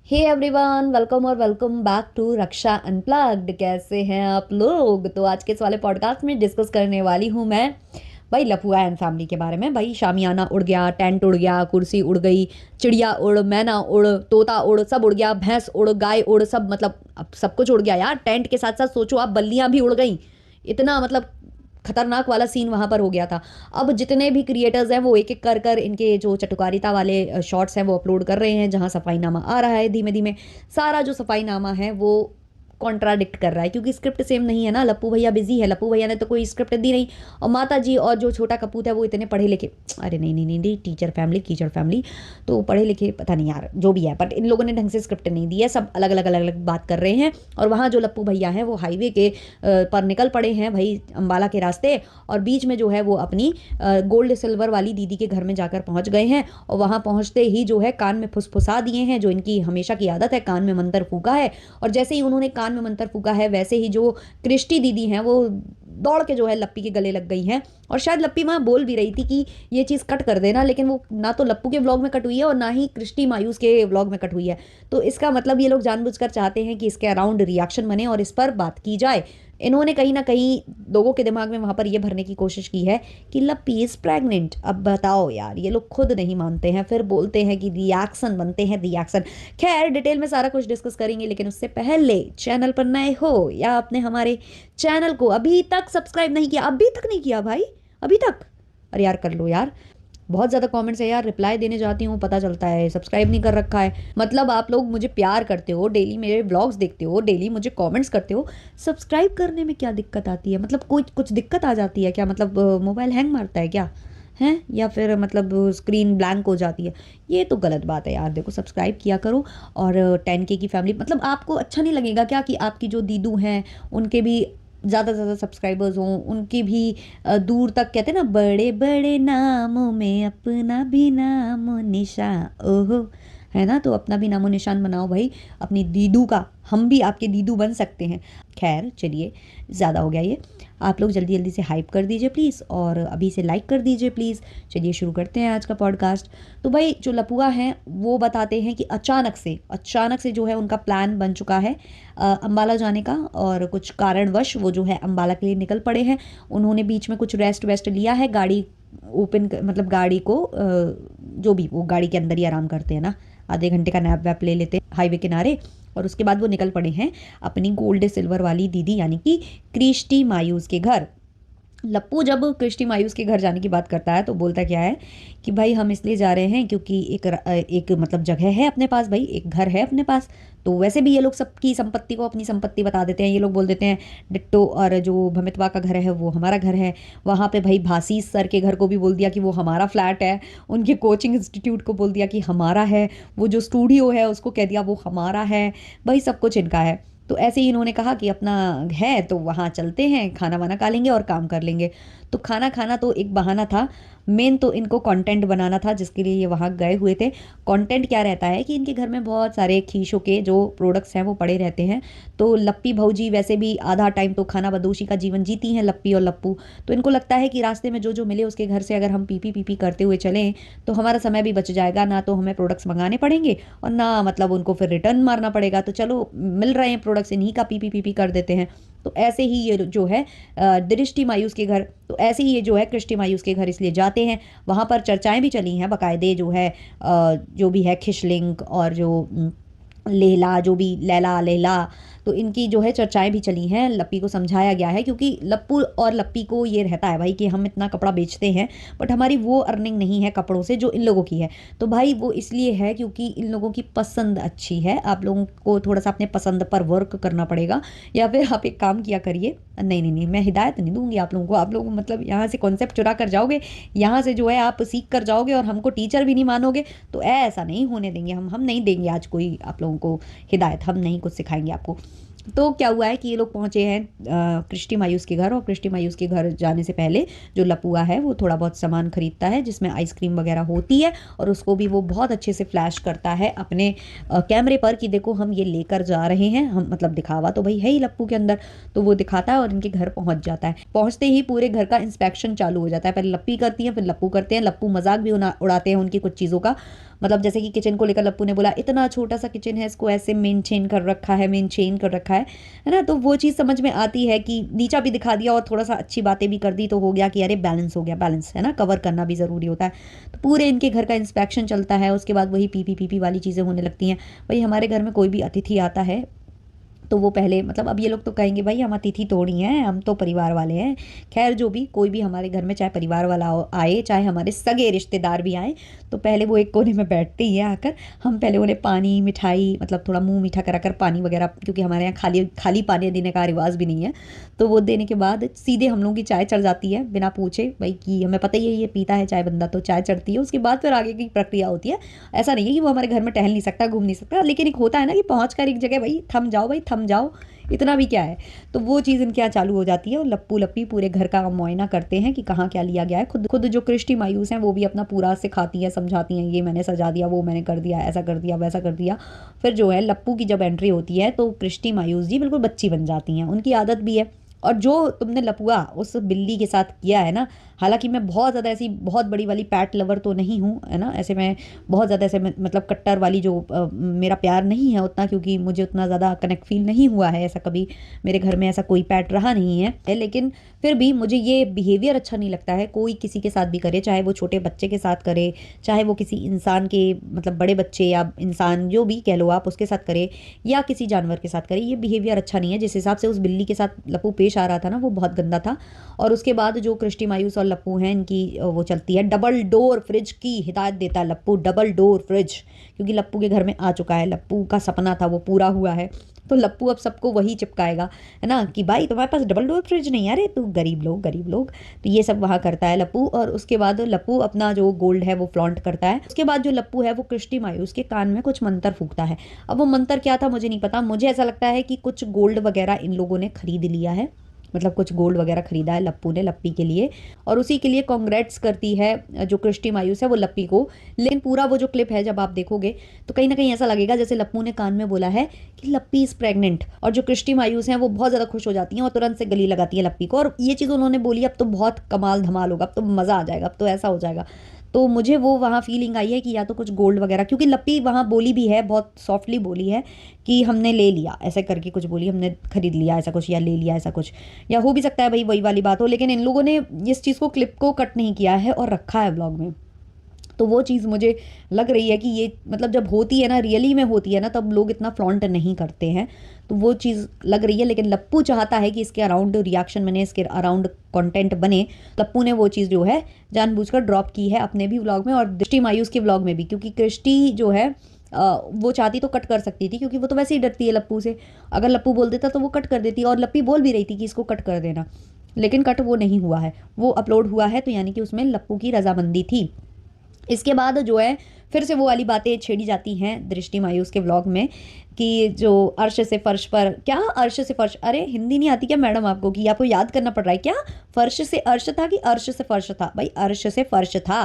हे everyone, welcome और welcome back to Raksha unplugged. कैसे हैं आप लोग? तो आज के इस वाले पॉडकास्ट में डिस्कस करने वाली हूँ मैं भाई लपुआ एंड फैमिली के बारे में। भाई शामियाना उड़ गया, टेंट उड़ गया, कुर्सी उड़ गई, चिड़िया उड़, मैना उड़, तोता उड़, सब उड़ गया, भैंस उड़, गाय उड़, सब मतलब अब सब कुछ उड़ गया यार। टेंट के साथ साथ सोचो आप, बल्लियां भी उड़ गई। इतना मतलब खतरनाक वाला सीन वहां पर हो गया था। अब जितने भी क्रिएटर्स हैं वो एक एक कर कर इनके जो चटुकारिता वाले शॉर्ट्स हैं वो अपलोड कर रहे हैं, जहां सफाईनामा आ रहा है धीमे धीमे। सारा जो सफाईनामा है वो कॉन्ट्राडिक्ट कर रहा है, क्योंकि स्क्रिप्ट सेम नहीं है ना। लप्पू भैया बिजी है, लप्पू भैया ने तो कोई स्क्रिप्ट दी नहीं। और माता जी और जो छोटा कपूत है वो इतने पढ़े लिखे, अरे नहीं नहीं नहीं नहीं, टीचर फैमिली कीचड़ फैमिली, तो पढ़े लिखे पता नहीं यार जो भी है, बट इन लोगों ने ढंग से स्क्रिप्ट नहीं दी है। सब अलग अलग बात कर रहे हैं। और वहाँ जो लप्पू भैया हैं वो हाईवे के पर निकल पड़े हैं भाई, अम्बाला के रास्ते। और बीच में जो है वो अपनी गोल्ड सिल्वर वाली दीदी के घर में जाकर पहुंच गए हैं। और वहां पहुंचते ही जो है कान में फुसफुसा दिए हैं, जो इनकी हमेशा की आदत है, कान में मंत्र फूका है। और जैसे ही उन्होंने कान में मंत्र फूका है, वैसे ही जो कृष्टि दीदी हैं वो दौड़ के जो है लप्पी के गले लग गई हैं। और शायद लप्पी माँ बोल भी रही थी कि ये चीज़ कट कर देना, लेकिन वो ना तो लप्पू के व्लॉग में कट हुई है और ना ही कृष्टि मायूस के व्लॉग में कट हुई है। तो इसका मतलब ये लोग जानबूझकर चाहते हैं कि इसके अराउंड रिएक्शन बने और इस पर बात की जाए। इन्होंने कहीं ना कहीं लोगों के दिमाग में वहां पर ये भरने की कोशिश की है कि लप्पी इज प्रेग्नेंट। अब बताओ यार, ये लोग खुद नहीं मानते हैं, फिर बोलते हैं कि रिएक्शन बनते हैं, रिएक्शन। खैर डिटेल में सारा कुछ डिस्कस करेंगे, लेकिन उससे पहले चैनल पर नए हो या आपने हमारे चैनल को अभी तक सब्सक्राइब नहीं किया, अभी तक नहीं किया भाई, अभी तक, अरे यार कर लो यार। बहुत ज़्यादा कमेंट्स है यार, रिप्लाई देने जाती हूँ पता चलता है सब्सक्राइब नहीं कर रखा है। मतलब आप लोग मुझे प्यार करते हो, डेली मेरे ब्लॉग्स देखते हो, डेली मुझे कमेंट्स करते हो, सब्सक्राइब करने में क्या दिक्कत आती है? मतलब कोई कुछ दिक्कत आ जाती है क्या? मतलब मोबाइल हैंग मारता है क्या हैं? या फिर मतलब स्क्रीन ब्लैंक हो जाती है? ये तो गलत बात है यार। देखो सब्सक्राइब किया करो। और 10K की फैमिली, मतलब आपको अच्छा नहीं लगेगा क्या कि आपकी जो दीदू हैं उनके भी ज़्यादा से ज़्यादा सब्सक्राइबर्स हों, उनकी भी दूर तक, कहते हैं ना, बड़े बड़े नामों में अपना भी नामो निशान, ओहो, है ना? तो अपना भी नामो निशान बनाओ भाई अपनी दीदू का। हम भी आपके दीदू बन सकते हैं। खैर चलिए, ज़्यादा हो गया ये। आप लोग जल्दी जल्दी से हाइप कर दीजिए प्लीज़, और अभी से लाइक कर दीजिए प्लीज़। चलिए शुरू करते हैं आज का पॉडकास्ट। तो भाई जो लपुआ हैं वो बताते हैं कि अचानक से जो है उनका प्लान बन चुका है अम्बाला जाने का, और कुछ कारणवश वो जो है अम्बाला के लिए निकल पड़े हैं। उन्होंने बीच में कुछ रेस्ट वेस्ट लिया है, गाड़ी ओपन मतलब गाड़ी को जो भी, वो गाड़ी के अंदर ही आराम करते हैं ना, आधे घंटे का नैप वैप ले लेते हैं हाईवे किनारे। और उसके बाद वो निकल पड़े हैं अपनी गोल्ड सिल्वर वाली दीदी यानी कि कृष्टि मायूस के घर। लप्पू जब कृष्टि मायूस के घर जाने की बात करता है तो बोलता क्या है कि भाई हम इसलिए जा रहे हैं क्योंकि एक मतलब जगह है अपने पास, भाई एक घर है अपने पास। तो वैसे भी ये लोग सबकी संपत्ति को अपनी संपत्ति बता देते हैं। ये लोग बोल देते हैं डिट्टो, और जो भमितवा का घर है वो हमारा घर है। वहाँ पे भाई भासी सर के घर को भी बोल दिया कि वो हमारा फ्लैट है। उनके कोचिंग इंस्टीट्यूट को बोल दिया कि हमारा है। वो जो स्टूडियो है उसको कह दिया वो हमारा है। भाई सब कुछ इनका है। तो ऐसे ही इन्होंने कहा कि अपना है तो वहाँ चलते हैं, खाना वाना खा लेंगे और काम कर लेंगे। तो खाना खाना तो एक बहाना था, मेन तो इनको कंटेंट बनाना था जिसके लिए ये वहाँ गए हुए थे। कंटेंट क्या रहता है कि इनके घर में बहुत सारे खीशों के जो प्रोडक्ट्स हैं वो पड़े रहते हैं। तो लप्पी भौजी वैसे भी आधा टाइम तो खाना बदोशी का जीवन जीती हैं, लप्पी और लप्पू। तो इनको लगता है कि रास्ते में जो जो मिले उसके घर से अगर हम पीपी पीपी करते हुए चलें तो हमारा समय भी बच जाएगा, ना तो हमें प्रोडक्ट्स मंगाने पड़ेंगे और ना मतलब उनको फिर रिटर्न मारना पड़ेगा। तो चलो मिल रहे हैं प्रोडक्ट्स, इन्हीं का पीपी पीपी कर देते हैं। तो ऐसे ही ये जो है दृष्टि मायूस के घर, तो ऐसे ही ये जो है कृष्टि मायूस के घर इसलिए जाते हैं। वहाँ पर चर्चाएं भी चली हैं बाकायदे, जो है जो भी है खिशलिंग और जो लेला, जो भी लैला लेला, तो इनकी जो है चर्चाएं भी चली हैं। लप्पी को समझाया गया है क्योंकि लप्पू और लप्पी को ये रहता है भाई कि हम इतना कपड़ा बेचते हैं बट हमारी वो अर्निंग नहीं है कपड़ों से जो इन लोगों की है। तो भाई वो इसलिए है क्योंकि इन लोगों की पसंद अच्छी है। आप लोगों को थोड़ा सा अपने पसंद पर वर्क करना पड़ेगा, या फिर आप एक काम किया करिए। नहीं नहीं नहीं, मैं हिदायत नहीं दूंगी आप लोगों को। आप लोग मतलब यहाँ से कॉन्सेप्ट चुरा कर जाओगे, यहाँ से जो है आप सीख कर जाओगे और हमको टीचर भी नहीं मानोगे। तो ऐसा नहीं होने देंगे हम नहीं देंगे आज कोई आप लोगों को हिदायत, हम नहीं कुछ सिखाएंगे आपको। तो क्या हुआ है कि ये लोग पहुंचे हैं कृष्टि मायूस के घर। और कृष्टि मायूस के घर जाने से पहले जो लपुआ है वो थोड़ा बहुत सामान खरीदता है जिसमें आइसक्रीम वगैरह होती है, और उसको भी वो बहुत अच्छे से फ्लैश करता है अपने कैमरे पर कि देखो हम ये लेकर जा रहे हैं। हम मतलब दिखावा तो भाई है ही लप्पू के अंदर, तो वो दिखाता है और इनके घर पहुंच जाता है। पहुंचते ही पूरे घर का इंस्पेक्शन चालू हो जाता है। पहले लप्पी करती है, फिर लप्पू करते हैं। लप्पू मजाक भी उड़ाते हैं उनकी कुछ चीज़ों का। मतलब जैसे कि किचन को लेकर लप्पू ने बोला इतना छोटा सा किचन है, इसको ऐसे मेंटेन कर रखा है ना। तो वो चीज़ समझ में आती है कि नीचा भी दिखा दिया और थोड़ा सा अच्छी बातें भी कर दी तो हो गया कि अरे बैलेंस हो गया, बैलेंस है ना, कवर करना भी ज़रूरी होता है। तो पूरे इनके घर का इंस्पेक्शन चलता है, उसके बाद वही पीपी वाली चीज़ें होने लगती हैं। भाई हमारे घर में कोई भी अतिथि आता है तो वो पहले मतलब अब ये लोग तो कहेंगे भाई हम अतिथि थोड़ी हैं, हम तो परिवार वाले हैं। खैर जो भी कोई भी हमारे घर में चाहे परिवार वाला आए चाहे हमारे सगे रिश्तेदार भी आए तो पहले वो एक कोने में बैठते ही हैं आकर। हम पहले उन्हें पानी मिठाई मतलब थोड़ा मुंह मीठा कराकर पानी वगैरह, क्योंकि हमारे यहाँ खाली खाली पानी देने का रिवाज भी नहीं है, तो वो देने के बाद सीधे हम लोगों की चाय चढ़ जाती है बिना पूछे। भाई कि हमें पता ही है ये पीता है चाय बंदा, तो चाय चढ़ती है, उसके बाद फिर आगे की प्रक्रिया होती है। ऐसा नहीं है कि वो हमारे घर में टहल नहीं सकता, घूम नहीं सकता, लेकिन एक होता है ना कि पहुँच कर एक जगह भाई थम जाओ, भाई थम जाओ, इतना भी क्या है। तो वो चीज़ इनके यहाँ चालू हो जाती है और लप्पू लप्पी पूरे घर का मुआयना करते हैं कि कहाँ क्या लिया गया है। खुद खुद जो कृष्टि मायूस हैं वो भी अपना पूरा सिखाती हैं, समझाती हैं, ये मैंने सजा दिया, वो मैंने कर दिया, ऐसा कर दिया, वैसा कर दिया। फिर जो है लप्पू की जब एंट्री होती है तो कृष्टि मायूस जी बिल्कुल बच्ची बन जाती हैं, उनकी आदत भी है। और जो तुमने लपुआ उस बिल्ली के साथ किया है ना, हालांकि मैं बहुत ज़्यादा ऐसी बहुत बड़ी वाली पैट लवर तो नहीं हूँ, है ना, ऐसे मैं बहुत ज़्यादा ऐसे मतलब कट्टर वाली जो मेरा प्यार नहीं है उतना, क्योंकि मुझे उतना ज़्यादा कनेक्ट फील नहीं हुआ है, ऐसा कभी मेरे घर में ऐसा कोई पैट रहा नहीं है। लेकिन फिर भी मुझे ये बिहेवियर अच्छा नहीं लगता है, कोई किसी के साथ भी करे, चाहे वो छोटे बच्चे के साथ करे, चाहे वो किसी इंसान के मतलब बड़े बच्चे या इंसान जो भी कह लो आप उसके साथ करे, या किसी जानवर के साथ करे, ये बिहेवियर अच्छा नहीं है। जिस हिसाब से उस बिल्ली के साथ लप्पू पेश आ रहा था ना वो बहुत गंदा था। और उसके बाद जो कृष्टि मायूस और लप्पू हैं इनकी वो चलती है, डबल डोर फ्रिज की हिदायत देता है लप्पू, डबल डोर फ्रिज, क्योंकि लप्पू के घर में आ चुका है, लप्पू का सपना था वो पूरा हुआ है, तो लप्पू अब सबको वही चिपकाएगा, है ना, कि भाई तुम्हारे पास डबल डोर फ्रिज नहीं है, अरे तू गरीब लोग गरीब लोग। तो ये सब वहाँ करता है लप्पू। और उसके बाद लप्पू अपना जो गोल्ड है वो फ्लॉन्ट करता है। उसके बाद जो लप्पू है वो कृष्टि मायूस के कान में कुछ मंत्र फूकता है। अब वो मंत्र क्या था मुझे नहीं पता, मुझे ऐसा लगता है कि कुछ गोल्ड वगैरह इन लोगों ने खरीद लिया है, मतलब कुछ गोल्ड वगैरह खरीदा है लप्पू ने लप्पी के लिए, और उसी के लिए कॉन्ग्रेट्स करती है जो कृष्टि मायूस है वो लप्पी को। लेकिन पूरा वो जो क्लिप है जब आप देखोगे तो कहीं ना कहीं ऐसा लगेगा जैसे लप्पू ने कान में बोला है कि लप्पी इज प्रेग्नेंट, और जो कृष्टि मायूस हैं वो बहुत ज़्यादा खुश हो जाती हैं और तुरंत से गली लगाती है लप्पी को। और ये चीज़ उन्होंने बोली अब तो बहुत कमाल धमाल होगा, अब तो मज़ा आ जाएगा, अब तो ऐसा हो जाएगा। तो मुझे वो वहाँ फीलिंग आई है कि या तो कुछ गोल्ड वगैरह, क्योंकि लप्पी वहाँ बोली भी है, बहुत सॉफ्टली बोली है कि हमने ले लिया, ऐसे करके कुछ बोली, हमने खरीद लिया ऐसा कुछ, या ले लिया ऐसा कुछ, या हो भी सकता है भाई वही वाली बात हो। लेकिन इन लोगों ने इस चीज़ को क्लिप को कट नहीं किया है और रखा है व्लॉग में। तो वो चीज़ मुझे लग रही है कि ये मतलब जब होती है ना, रियली में होती है ना, तब लोग इतना फ्लॉन्ट नहीं करते हैं, तो वो चीज़ लग रही है। लेकिन लप्पू चाहता है कि इसके अराउंड रिएक्शन बने, इसके अराउंड कंटेंट बने। लप्पू ने वो चीज़ जो है जानबूझकर ड्रॉप की है अपने भी व्लॉग में और दृष्टि मायूस के व्लॉग में भी, क्योंकि कृष्टि जो है वो चाहती तो कट कर सकती थी, क्योंकि वो तो वैसे ही डरती है लप्पू से, अगर लप्पू बोल देता तो वो कट कर देती, और लप्पी बोल भी रही थी कि इसको कट कर देना, लेकिन कट वो नहीं हुआ है, वो अपलोड हुआ है, तो यानी कि उसमें लप्पू की रजामंदी थी। इसके बाद जो है फिर से वो वाली बातें छेड़ी जाती हैं दृष्टि मायूस के व्लॉग में कि जो अर्श से फर्श पर, क्या अर्श से फर्श, अरे हिंदी नहीं आती क्या मैडम आपको, कि आपको याद करना पड़ रहा है क्या, फर्श से अर्श था कि अर्श से फर्श था, भाई अर्श से फर्श था,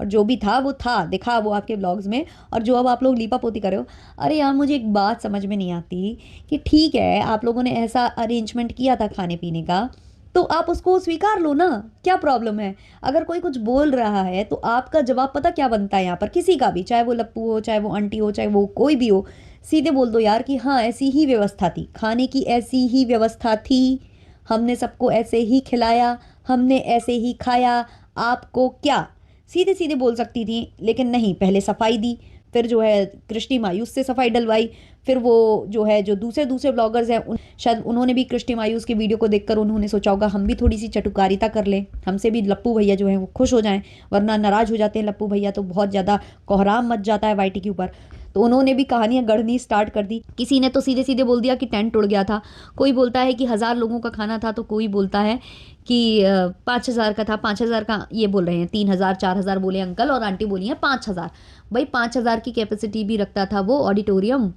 और जो भी था वो था, दिखा वो आपके व्लॉग्स में। और जो अब आप लोग लीपा पोती कर रहे हो, अरे यार मुझे एक बात समझ में नहीं आती कि ठीक है आप लोगों ने ऐसा अरेंजमेंट किया था खाने पीने का, तो आप उसको स्वीकार लो ना, क्या प्रॉब्लम है। अगर कोई कुछ बोल रहा है तो आपका जवाब पता क्या बनता है यहाँ पर, किसी का भी, चाहे वो लप्पू हो, चाहे वो आंटी हो, चाहे वो कोई भी हो, सीधे बोल दो यार कि हाँ ऐसी ही व्यवस्था थी, खाने की ऐसी ही व्यवस्था थी, हमने सबको ऐसे ही खिलाया, हमने ऐसे ही खाया, आपको क्या, सीधे सीधे बोल सकती थी। लेकिन नहीं, पहले सफाई दी, फिर जो है कृष्टि मायूस से सफाई डलवाई, फिर वो जो है जो दूसरे दूसरे ब्लॉगर्स हैं शायद उन्होंने भी कृष्टि मायूस के वीडियो को देखकर उन्होंने सोचा होगा हम भी थोड़ी सी चटुकारिता कर लें, हमसे भी लप्पू भैया जो हैं वो खुश हो जाएं, वरना नाराज़ हो जाते हैं लप्पू भैया, तो बहुत ज़्यादा कोहराम मच जाता है वाईटी के ऊपर। तो उन्होंने भी कहानियाँ गढ़नी स्टार्ट कर दी। किसी ने तो सीधे सीधे बोल दिया कि टेंट उड़ गया था, कोई बोलता है कि 1000 लोगों का खाना था, तो कोई बोलता है कि 5000 का था, 5000 का ये बोल रहे हैं, 3000 4000 बोले अंकल और आंटी बोली हैं 5000। भाई 5000 की कैपेसिटी भी रखता था वो ऑडिटोरियम,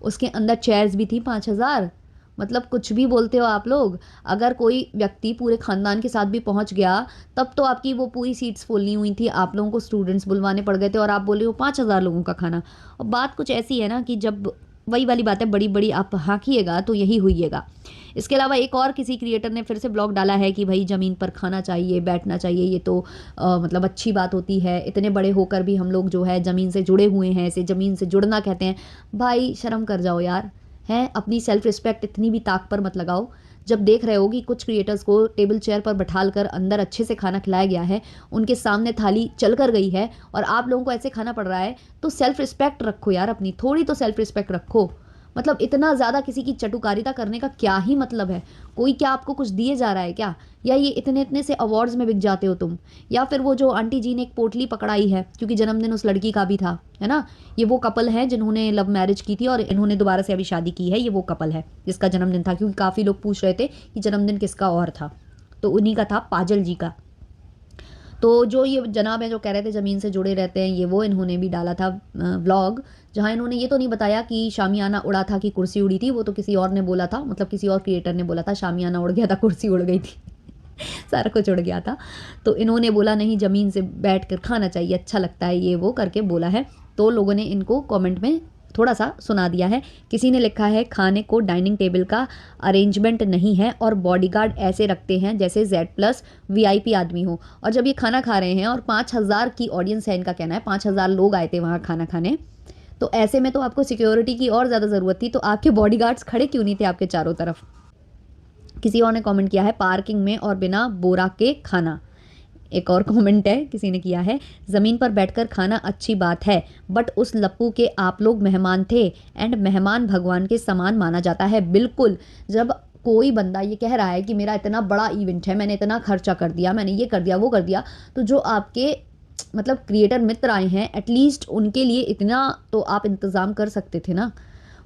उसके अंदर चेयर्स भी थी 5000, मतलब कुछ भी बोलते हो आप लोग। अगर कोई व्यक्ति पूरे खानदान के साथ भी पहुंच गया तब तो आपकी वो पूरी सीट्स फुल नहीं हुई थी, आप लोगों को स्टूडेंट्स बुलवाने पड़ गए थे, और आप बोले हो 5000 लोगों का खाना। और बात कुछ ऐसी है ना कि जब वही वाली बातें बड़ी बड़ी आप हाँकिएगा तो यही हुईएगा। इसके अलावा एक और किसी क्रिएटर ने फिर से ब्लॉग डाला है कि भाई ज़मीन पर खाना चाहिए, बैठना चाहिए, ये तो मतलब अच्छी बात होती है, इतने बड़े होकर भी हम लोग जो है ज़मीन से जुड़े हुए हैं, इसे ज़मीन से जुड़ना कहते हैं। भाई शर्म कर जाओ यार, हैं, अपनी सेल्फ रिस्पेक्ट इतनी भी ताक पर मत लगाओ। जब देख रहे हो कि कुछ क्रिएटर्स को टेबल चेयर पर बैठाल कर अंदर अच्छे से खाना खिलाया गया है, उनके सामने थाली चल कर गई है और आप लोगों को ऐसे खाना पड़ रहा है, तो सेल्फ रिस्पेक्ट रखो यार, अपनी थोड़ी तो सेल्फ रिस्पेक्ट रखो। मतलब इतना ज़्यादा किसी की चटुकारिता करने का क्या ही मतलब है? कोई क्या आपको कुछ दिए जा रहा है क्या? या ये इतने इतने से अवार्ड्स में बिक जाते हो तुम? या फिर वो जो आंटी जी ने एक पोटली पकड़ाई है क्योंकि जन्मदिन उस लड़की का भी था, है ना? ये वो कपल है जिन्होंने लव मैरिज की थी और इन्होंने दोबारा से अभी शादी की है। ये वो कपल है जिसका जन्मदिन था, क्योंकि काफ़ी लोग पूछ रहे थे कि जन्मदिन किसका और था, तो उन्हीं का था, पाजल जी का। तो जो ये जनाब हैं जो कह रहे थे ज़मीन से जुड़े रहते हैं, ये वो इन्होंने भी डाला था व्लॉग, जहाँ इन्होंने ये तो नहीं बताया कि शामियाना उड़ा था कि कुर्सी उड़ी थी, वो तो किसी और ने बोला था, मतलब किसी और क्रिएटर ने बोला था शामियाना उड़ गया था, कुर्सी उड़ गई थी सारा कुछ उड़ गया था। तो इन्होंने बोला नहीं, ज़मीन से बैठ कर खाना चाहिए, अच्छा लगता है, ये वो करके बोला है। तो लोगों ने इनको कमेंट में थोड़ा सा सुना दिया है। किसी ने लिखा है खाने को डाइनिंग टेबल का अरेंजमेंट नहीं है और बॉडीगार्ड ऐसे रखते हैं जैसे Z+ VIP आदमी हो। और जब ये खाना खा रहे हैं और 5000 की ऑडियंस है, इनका कहना है 5000 लोग आए थे वहाँ खाना खाने, तो ऐसे में तो आपको सिक्योरिटी की और ज़्यादा ज़रूरत थी, तो आपके बॉडीगार्ड्स खड़े क्यों नहीं थे आपके चारों तरफ? किसी और ने कमेंट किया है पार्किंग में और बिना बोरा के खाना। एक और कमेंट है, किसी ने किया है ज़मीन पर बैठकर खाना अच्छी बात है, बट उस लप्पू के आप लोग मेहमान थे एंड मेहमान भगवान के समान माना जाता है। बिल्कुल, जब कोई बंदा ये कह रहा है कि मेरा इतना बड़ा इवेंट है, मैंने इतना खर्चा कर दिया, मैंने ये कर दिया, वो कर दिया, तो जो आपके मतलब क्रिएटर मित्र आए हैं, एटलीस्ट उनके लिए इतना तो आप इंतज़ाम कर सकते थे ना।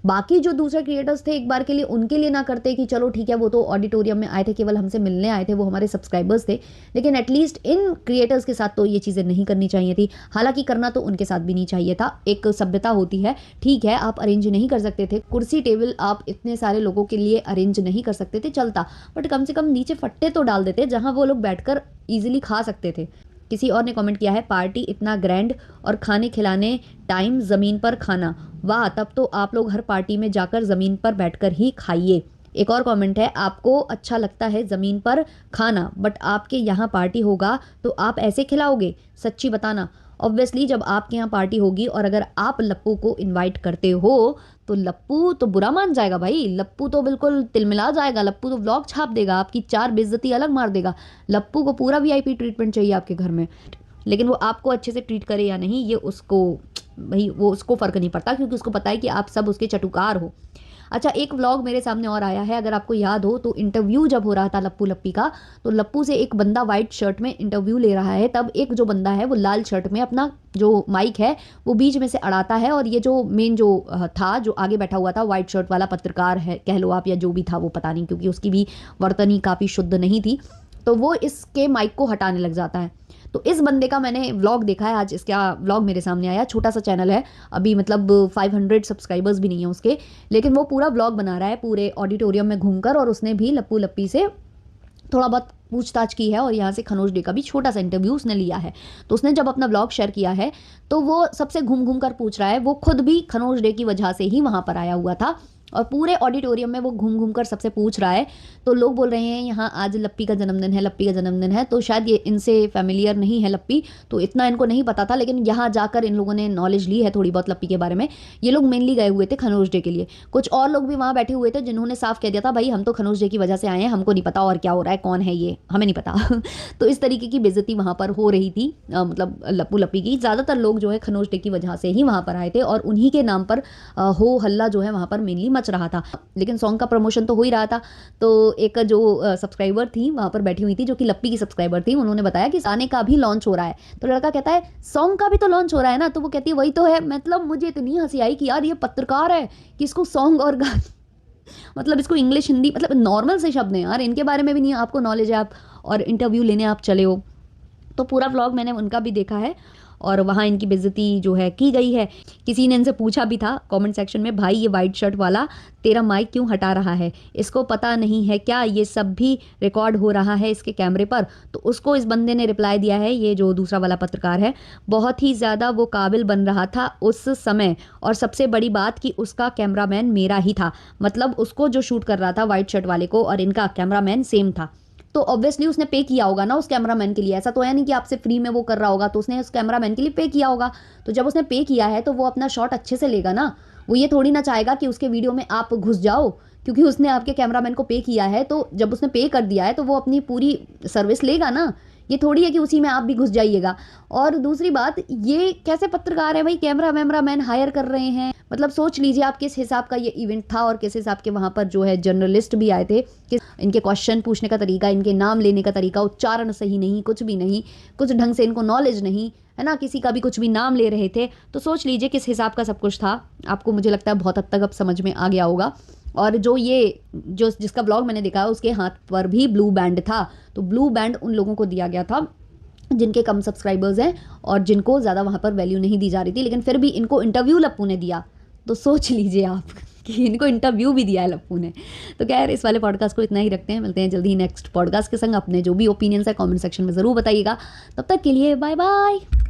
बाकी जो दूसरे क्रिएटर्स थे, एक बार के लिए उनके लिए ना करते कि चलो ठीक है, वो तो ऑडिटोरियम में आए थे, केवल हमसे मिलने आए थे, वो हमारे सब्सक्राइबर्स थे, लेकिन एटलीस्ट इन क्रिएटर्स के साथ तो ये चीज़ें नहीं करनी चाहिए थी। हालांकि करना तो उनके साथ भी नहीं चाहिए था, एक सभ्यता होती है। ठीक है, आप अरेंज नहीं कर सकते थे कुर्सी टेबल, आप इतने सारे लोगों के लिए अरेंज नहीं कर सकते थे, चलता, बट कम से कम नीचे फट्टे तो डाल देते जहाँ वो लोग बैठकर ईजिली खा सकते थे। किसी और ने कमेंट किया है पार्टी इतना ग्रैंड और खाने खिलाने टाइम ज़मीन पर खाना, वाह, तब तो आप लोग हर पार्टी में जाकर ज़मीन पर बैठकर ही खाइए। एक और कमेंट है आपको अच्छा लगता है ज़मीन पर खाना, बट आपके यहाँ पार्टी होगा तो आप ऐसे खिलाओगे? सच्ची बताना। ऑब्वियसली जब आपके यहाँ पार्टी होगी और अगर आप लप्पू को इनवाइट करते हो तो लप्पू तो बुरा मान जाएगा भाई, लप्पू तो बिल्कुल तिलमिला जाएगा, लप्पू तो व्लॉग छाप देगा, आपकी 4 बेइज्जती अलग मार देगा। लप्पू को पूरा VIP ट्रीटमेंट चाहिए आपके घर में, लेकिन वो आपको अच्छे से ट्रीट करे या नहीं, ये उसको भाई वो उसको फ़र्क नहीं पड़ता, क्योंकि उसको पता है कि आप सब उसके चटुकार हो। अच्छा, एक व्लॉग मेरे सामने और आया है, अगर आपको याद हो तो इंटरव्यू जब हो रहा था लप्पू लप्पी का, तो लप्पू से एक बंदा वाइट शर्ट में इंटरव्यू ले रहा है, तब एक जो बंदा है वो लाल शर्ट में अपना जो माइक है वो बीच में से अड़ाता है, और ये जो मेन जो था, जो आगे बैठा हुआ था वाइट शर्ट वाला पत्रकार है कह लो आप, या जो भी था वो पता नहीं, क्योंकि उसकी भी वर्तनी काफ़ी शुद्ध नहीं थी, तो वो इसके माइक को हटाने लग जाता है। तो इस बंदे का मैंने व्लॉग देखा है, आज इसका व्लॉग मेरे सामने आया, छोटा सा चैनल है, अभी मतलब 500 सब्सक्राइबर्स भी नहीं है उसके, लेकिन वो पूरा व्लॉग बना रहा है पूरे ऑडिटोरियम में घूमकर, और उसने भी लप्पू लप्पी से थोड़ा बहुत पूछताछ की है, और यहाँ से खनोज डे का भी छोटा सा इंटरव्यू उसने लिया है। तो उसने जब अपना ब्लॉग शेयर किया है तो वो सबसे घूम घूम कर पूछ रहा है, वो खुद भी खनोज डे की वजह से ही वहाँ पर आया हुआ था, और पूरे ऑडिटोरियम में वो घूम घूम कर सबसे पूछ रहा है। तो लोग बोल रहे हैं यहाँ आज लप्पी का जन्मदिन है, लप्पी का जन्मदिन है, तो शायद ये इनसे फैमिलियर नहीं है लप्पी, तो इतना इनको नहीं पता था, लेकिन यहाँ जाकर इन लोगों ने नॉलेज ली है थोड़ी बहुत लप्पी के बारे में। ये लोग मेनली गए हुए थे खनोज डे के लिए, कुछ और लोग भी वहाँ बैठे हुए थे जिन्होंने साफ कह दिया था भाई हम तो खनोज डे की वजह से आए हैं, हमको नहीं पता और क्या हो रहा है, कौन है ये, हमें नहीं पता तो इस तरीके की बेइज्जती वहाँ पर हो रही थी, मतलब लप्पू लप्पी की। ज़्यादातर लोग जो है खनोज डे की वजह से ही वहाँ पर आए थे, और उन्हीं के नाम पर हो हल्ला जो है वहाँ पर मेनली मच रहा था, लेकिन सॉन्ग का प्रमोशन तो हो ही रहा था। तो एक जो सब्सक्राइबर थी वहाँ पर बैठी हुई थी, जो कि लप्पी की सब्सक्राइबर थी, उन्होंने बताया कि गाने का भी लॉन्च हो रहा है, तो लड़का कहता है सॉन्ग का भी तो लॉन्च हो रहा है ना, तो वो कहती है वही तो है। मतलब मुझे इतनी हंसी आई कि यार ये पत्रकार है कि इसको सॉन्ग और गाने मतलब इसको इंग्लिश हिंदी मतलब नॉर्मल से शब्द हैं यार, इनके बारे में भी नहीं आपको नॉलेज है, आप और इंटरव्यू लेने आप चले हो। तो पूरा व्लॉग मैंने उनका भी देखा है, और वहाँ इनकी बेइज्जती जो है की गई है। किसी ने इनसे पूछा भी था कमेंट सेक्शन में, भाई ये वाइट शर्ट वाला तेरा माइक क्यों हटा रहा है, इसको पता नहीं है क्या ये सब भी रिकॉर्ड हो रहा है इसके कैमरे पर। तो उसको इस बंदे ने रिप्लाई दिया है, ये जो दूसरा वाला पत्रकार है, बहुत ही ज़्यादा वो काबिल बन रहा था उस समय, और सबसे बड़ी बात कि उसका कैमरामैन मेरा ही था। मतलब उसको जो शूट कर रहा था वाइट शर्ट वाले को और इनका कैमरामैन सेम था। तो ऑब्वियसली उसने पे किया होगा ना उस कैमरामैन के लिए, ऐसा तो है नहीं कि आपसे फ्री में वो कर रहा होगा, तो उसने उस कैमरामैन के लिए पे किया होगा। तो जब उसने पे किया है तो वो अपना शॉट अच्छे से लेगा ना, वो ये थोड़ी ना चाहेगा कि उसके वीडियो में आप घुस जाओ, क्योंकि उसने आपके कैमरामैन को पे किया है। तो जब उसने पे कर दिया है तो वो अपनी पूरी सर्विस लेगा ना, ये थोड़ी है कि उसी में आप भी घुस जाइएगा। और दूसरी बात, ये कैसे पत्रकार है भाई, कैमरा मैन हायर कर रहे हैं। मतलब सोच लीजिए आप किस हिसाब का ये इवेंट था और किस हिसाब के वहाँ पर जो है जर्नलिस्ट भी आए थे, कि इनके क्वेश्चन पूछने का तरीका, इनके नाम लेने का तरीका, उच्चारण सही नहीं, कुछ भी नहीं, कुछ ढंग से इनको नॉलेज नहीं है ना, किसी का भी कुछ भी नाम ले रहे थे। तो सोच लीजिए किस हिसाब का सब कुछ था। आपको मुझे लगता है बहुत हद तक अब समझ में आ गया होगा। और जो ये जो जिसका ब्लॉग मैंने देखा उसके हाथ पर भी ब्लू बैंड था। तो ब्लू बैंड उन लोगों को दिया गया था जिनके कम सब्सक्राइबर्स हैं और जिनको ज़्यादा वहाँ पर वैल्यू नहीं दी जा रही थी, लेकिन फिर भी इनको इंटरव्यू लप्पू ने दिया। तो सोच लीजिए आप कि इनको इंटरव्यू भी दिया है लप्पू ने। तो खैर इस वाले पॉडकास्ट को इतना ही रखते हैं, मिलते हैं जल्दी ही नेक्स्ट पॉडकास्ट के संग। अपने जो भी ओपिनियंस है कमेंट सेक्शन में ज़रूर बताइएगा। तब तक के लिए बाय बाय।